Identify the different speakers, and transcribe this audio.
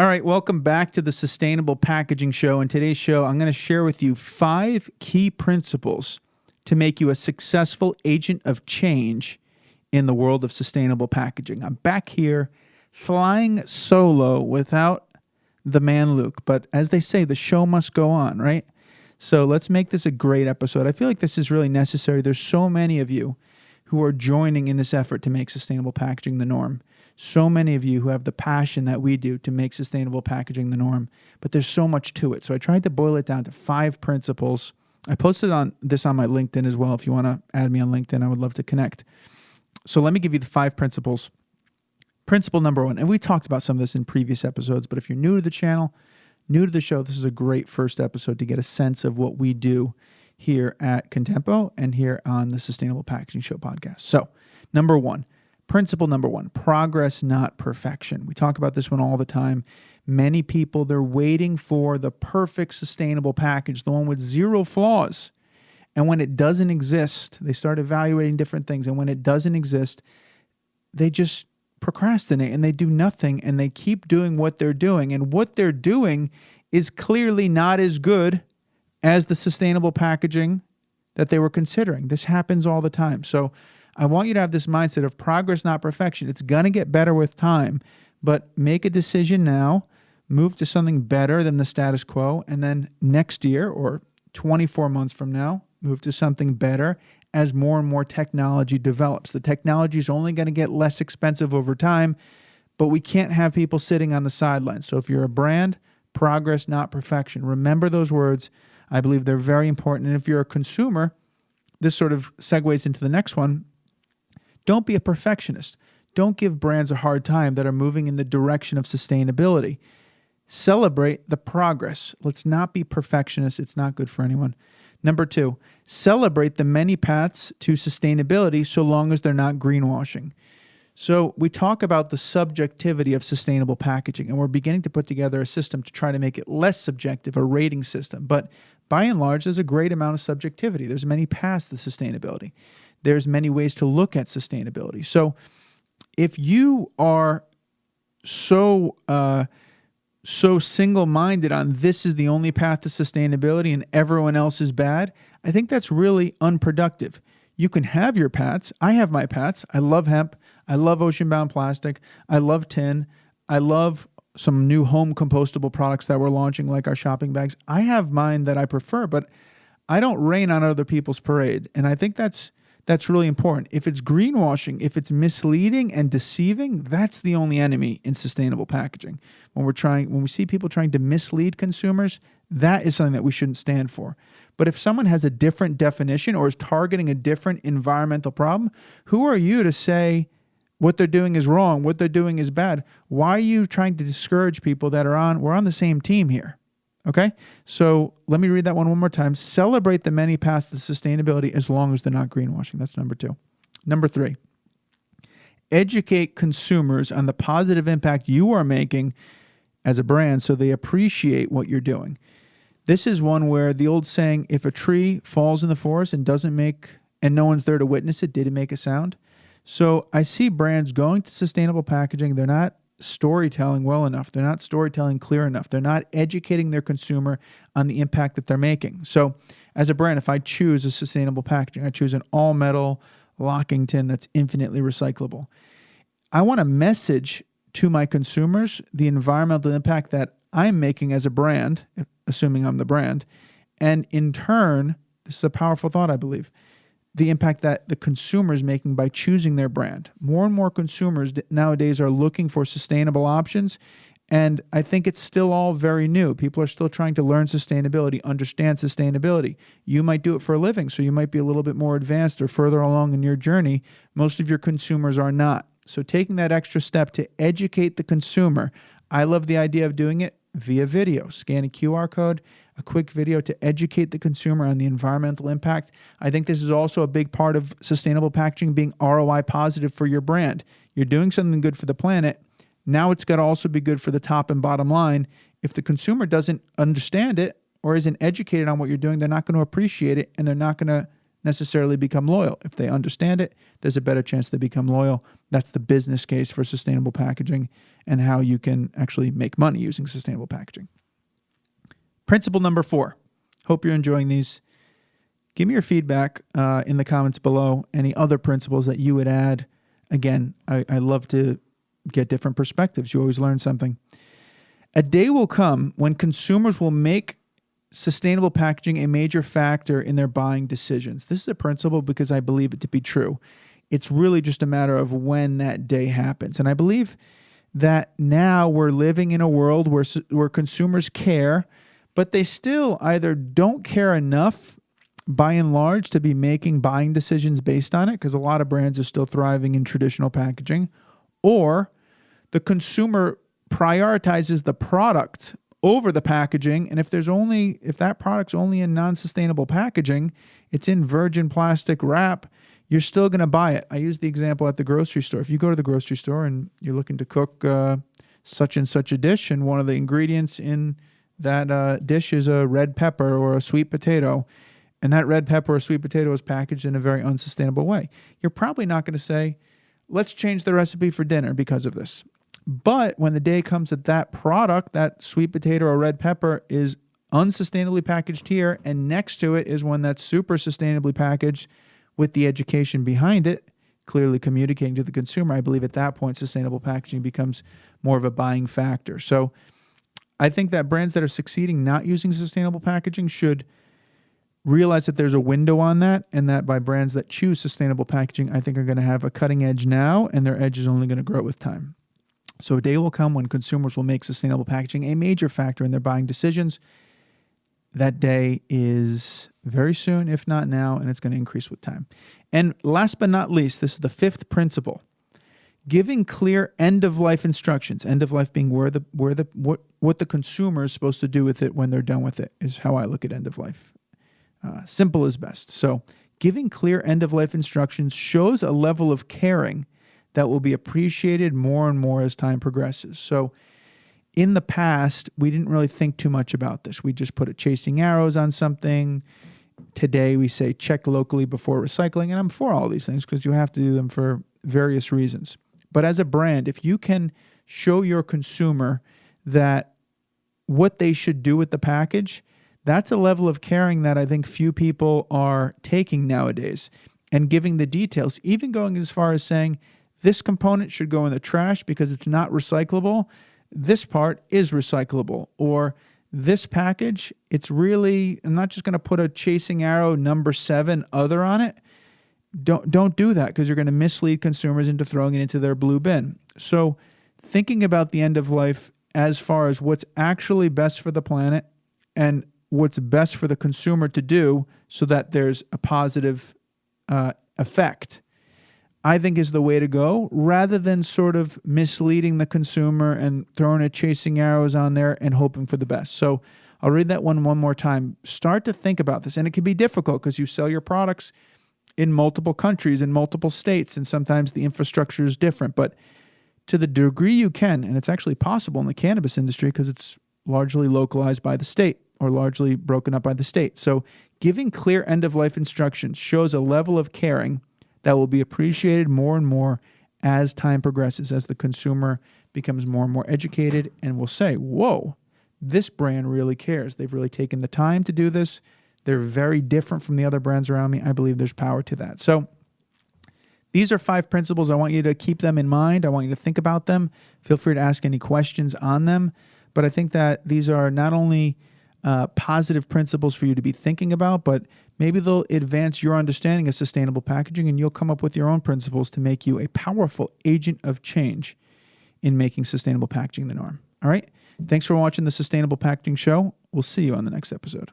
Speaker 1: All right, welcome back to the Sustainable Packaging Show. In today's show, I'm going to share with you 5 key principles to make you a successful agent of change in the world of sustainable packaging. I'm back here flying solo without the man Luke, but as they say, the show must go on, right? So let's make this a great episode. I feel like this is really necessary. There's so many of you who are joining in this effort to make sustainable packaging the norm. So many of you who have the passion that we do to make sustainable packaging the norm, but there's so much to it. So I tried to boil it down to 5 principles. I posted this on my LinkedIn as well. If you want to add me on LinkedIn, I would love to connect. So let me give you the 5 principles. Principle number 1, and we talked about some of this in previous episodes, but if you're new to the channel, new to the show, this is a great first episode to get a sense of what we do here at Contempo and here on the Sustainable Packaging Show podcast. So principle number 1, progress, not perfection. We talk about this one all the time. Many people, they're waiting for the perfect sustainable package, the one with 0 flaws. And when it doesn't exist, they start evaluating different things. And when it doesn't exist, they just procrastinate and they do nothing and they keep doing what they're doing. And what they're doing is clearly not as good as the sustainable packaging that they were considering. This happens all the time. So I want you to have this mindset of progress, not perfection. It's going to get better with time, but make a decision now, move to something better than the status quo, and then next year or 24 months from now, move to something better as more and more technology develops. The technology is only going to get less expensive over time, but we can't have people sitting on the sidelines. So if you're a brand, progress, not perfection. Remember those words. I believe they're very important. And if you're a consumer, this sort of segues into the next one. Don't be a perfectionist. Don't give brands a hard time that are moving in the direction of sustainability. Celebrate the progress. Let's not be perfectionists. It's not good for anyone. Number 2, celebrate the many paths to sustainability so long as they're not greenwashing. So we talk about the subjectivity of sustainable packaging, and we're beginning to put together a system to try to make it less subjective, a rating system. But by and large, there's a great amount of subjectivity. There's many paths to sustainability. There's many ways to look at sustainability. So if you are so single-minded on this is the only path to sustainability and everyone else is bad, I think that's really unproductive. You can have your paths. I have my paths. I love hemp. I love ocean-bound plastic. I love tin. I love some new home compostable products that we're launching, like our shopping bags. I have mine that I prefer, but I don't rain on other people's parade. And I think that's really important. If it's greenwashing, if it's misleading and deceiving, that's the only enemy in sustainable packaging. When we see people trying to mislead consumers, that is something that we shouldn't stand for. But if someone has a different definition or is targeting a different environmental problem, who are you to say what they're doing is wrong, what they're doing is bad? Why are you trying to discourage people we're on the same team here? Okay, so let me read that one more time. Celebrate the many paths to sustainability as long as they're not greenwashing. That's number 2. Number 3, educate consumers on the positive impact you are making as a brand so they appreciate what you're doing. This is one where the old saying, if a tree falls in the forest and no one's there to witness it, did it make a sound? So I see brands going to sustainable packaging. They're not storytelling well enough. They're not storytelling clear enough. They're not educating their consumer on the impact that they're making. So as a brand, if I choose a sustainable packaging, I choose an all-metal locking tin that's infinitely recyclable. I want to message to my consumers the environmental impact that I'm making as a brand, assuming I'm the brand, and in turn, this is a powerful thought, I believe, the impact that the consumer is making by choosing their brand. More and more consumers nowadays are looking for sustainable options, and I think it's still all very new. People are still trying to learn sustainability, understand sustainability. You might do it for a living, so you might be a little bit more advanced or further along in your journey. Most of your consumers are not. So taking that extra step to educate the consumer, I love the idea of doing it via video. Scan a QR code, a quick video to educate the consumer on the environmental impact. I think this is also a big part of sustainable packaging being ROI positive for your brand. You're doing something good for the planet. Now it's got to also be good for the top and bottom line. If the consumer doesn't understand it or isn't educated on what you're doing, they're not going to appreciate it and they're not going to necessarily become loyal. If they understand it, there's a better chance they become loyal. That's the business case for sustainable packaging and how you can actually make money using sustainable packaging. Principle number 4. Hope you're enjoying these. Give me your feedback in the comments below. Any other principles that you would add? Again, I love to get different perspectives. You always learn something. A day will come when consumers will make sustainable packaging a major factor in their buying decisions. This is a principle because I believe it to be true. It's really just a matter of when that day happens. And I believe that now we're living in a world where consumers care, but they still either don't care enough by and large to be making buying decisions based on it, because a lot of brands are still thriving in traditional packaging, or the consumer prioritizes the product over the packaging, and if that product's only in non-sustainable packaging, it's in virgin plastic wrap, you're still going to buy it. I use the example at the grocery store. If you go to the grocery store and you're looking to cook such and such a dish, and one of the ingredients in that dish is a red pepper or a sweet potato, and that red pepper or sweet potato is packaged in a very unsustainable way, you're probably not going to say, let's change the recipe for dinner because of this. But when the day comes that that product, that sweet potato or red pepper, is unsustainably packaged here, and next to it is one that's super sustainably packaged with the education behind it, clearly communicating to the consumer, I believe at that point sustainable packaging becomes more of a buying factor. So I think that brands that are succeeding not using sustainable packaging should realize that there's a window on that, and that by brands that choose sustainable packaging, I think are going to have a cutting edge now, and their edge is only going to grow with time. So a day will come when consumers will make sustainable packaging a major factor in their buying decisions. That day is very soon, if not now, and it's going to increase with time. And last but not least, this is the 5th principle: giving clear end-of-life instructions. End of life being what the consumer is supposed to do with it when they're done with it is how I look at end of life. Simple is best. So giving clear end-of-life instructions shows a level of caring that will be appreciated more and more as time progresses. So in the past, we didn't really think too much about this. We just put a chasing arrows on something. Today, we say check locally before recycling. And I'm for all these things because you have to do them for various reasons. But as a brand, if you can show your consumer that what they should do with the package, that's a level of caring that I think few people are taking nowadays, and giving the details, even going as far as saying, this component should go in the trash because it's not recyclable. This part is recyclable. Or this package, it's really, I'm not just going to put a chasing arrow number 7 other on it. Don't do that, because you're going to mislead consumers into throwing it into their blue bin. So thinking about the end of life as far as what's actually best for the planet and what's best for the consumer to do so that there's a positive effect, I think is the way to go, rather than sort of misleading the consumer and throwing a chasing arrows on there and hoping for the best. So I'll read that one more time. Start to think about this. And it can be difficult because you sell your products in multiple countries, in multiple states, and sometimes the infrastructure is different. But to the degree you can, and it's actually possible in the cannabis industry because it's largely localized by the state or largely broken up by the state. So giving clear end-of-life instructions shows a level of caring that will be appreciated more and more as time progresses, as the consumer becomes more and more educated and will say, whoa, this brand really cares. They've really taken the time to do this. They're very different from the other brands around me. I believe there's power to that. So these are 5 principles. I want you to keep them in mind. I want you to think about them. Feel free to ask any questions on them. But I think that these are not only positive principles for you to be thinking about, but maybe they'll advance your understanding of sustainable packaging, and you'll come up with your own principles to make you a powerful agent of change in making sustainable packaging the norm. All right. Thanks for watching the Sustainable Packaging Show. We'll see you on the next episode.